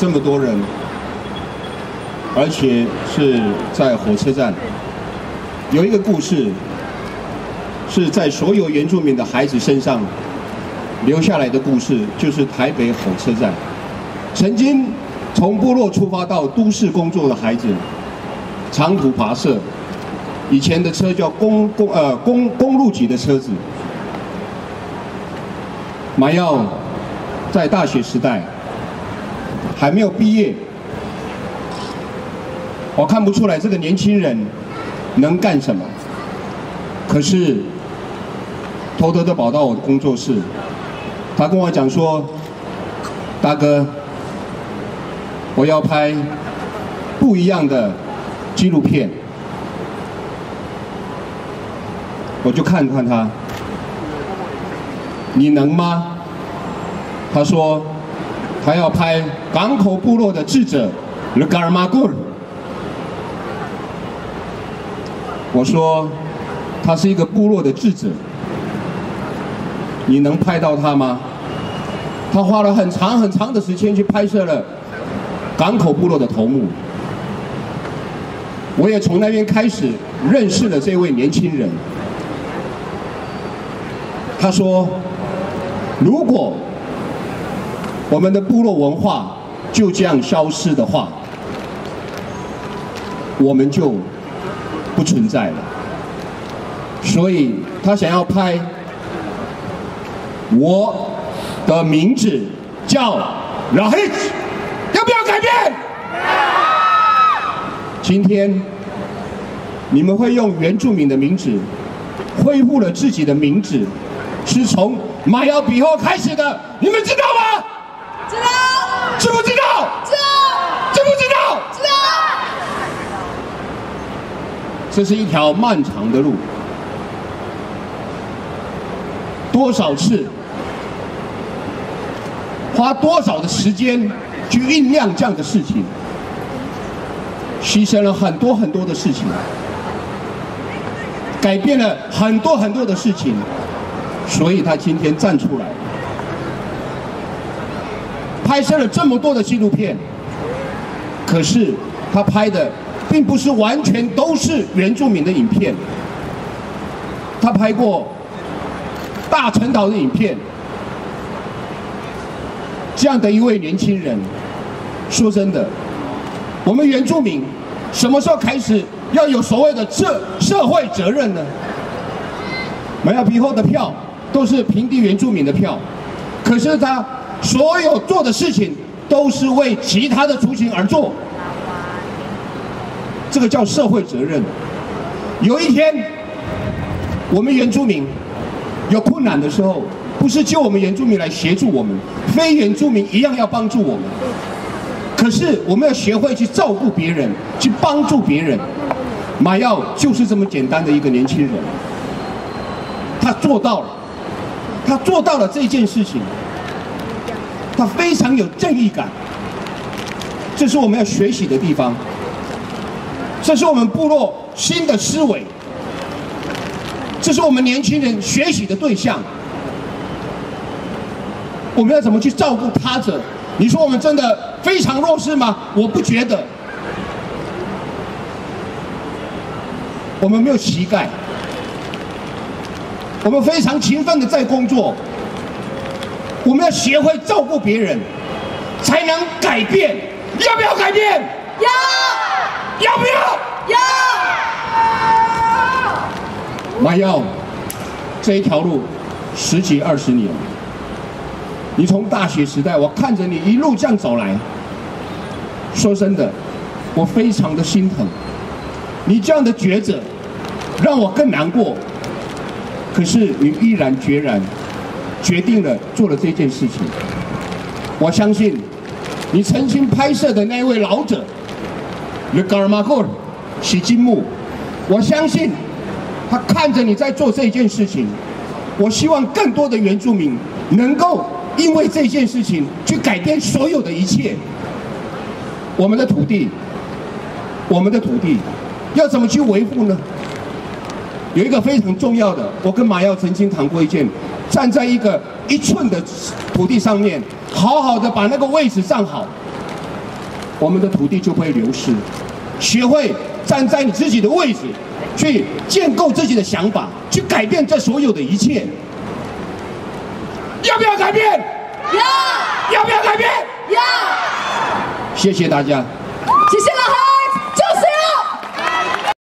这么多人，而且是在火车站。有一个故事，是在所有原住民的孩子身上留下来的故事，就是台北火车站。曾经从部落出发到都市工作的孩子，长途跋涉，以前的车叫公路级的车子。马耀在大学时代还没有毕业，我看不出来这个年轻人能干什么。可是偷偷的跑到我的工作室，他跟我讲说：“大哥，我要拍不一样的纪录片。”我就看看他，你能吗？他说他要拍港口部落的智者勒嘎尔马古尔。我说他是一个部落的智者，你能拍到他吗？他花了很长的时间去拍摄了港口部落的头目。我也从那边开始认识了这位年轻人。他说，如果我们的部落文化就这样消失的话，我们就不存在了。所以他想要拍我的名字叫 Rahit， 要不要改变？今天你们会用原住民的名字恢复了自己的名字，是从马耀比后开始的，你们知道吗？知道。知不知道？知道。知不知道？知道。这是一条漫长的路，多少次，花多少的时间去酝酿这样的事情，牺牲了很多的事情，改变了很多的事情，所以他今天站出来，拍摄了这么多的纪录片。可是他拍的并不是完全都是原住民的影片，他拍过大陈岛的影片。这样的一位年轻人，说真的，我们原住民什么时候开始要有所谓的社会责任呢？马耀比后的票都是平地原住民的票，可是他所有做的事情都是为其他的族群而做，这个叫社会责任。有一天，我们原住民有困难的时候，不是就我们原住民来协助我们，非原住民一样要帮助我们。可是我们要学会去照顾别人，去帮助别人。马耀就是这么简单的一个年轻人，他做到了，他做到了这件事情，他非常有正义感，这是我们要学习的地方，这是我们部落新的思维，这是我们年轻人学习的对象。我们要怎么去照顾他者？你说我们真的非常弱势吗？我不觉得。我们没有乞丐，我们非常勤奋的在工作。我们要学会照顾别人，才能改变。要不要改变？要。要不要？要。马耀这一条路10几20年，你从大学时代，我看着你一路这样走来，说真的，我非常的心疼。你这样的抉择，让我更难过。可是你毅然决然决定了做了这件事情。我相信你曾经拍摄的那位老者勒嘎尔马古尔许金木，我相信他看着你在做这件事情。我希望更多的原住民能够因为这件事情去改变所有的一切。我们的土地，要怎么去维护呢？有一个非常重要的，我跟马耀曾经谈过一件，站在一个1寸的土地上面，好好的把那个位置站好，我们的土地就不会流失。学会站在你自己的位置，去建构自己的想法，去改变这所有的一切。要不要改变？要！要不要改变？要！谢谢大家。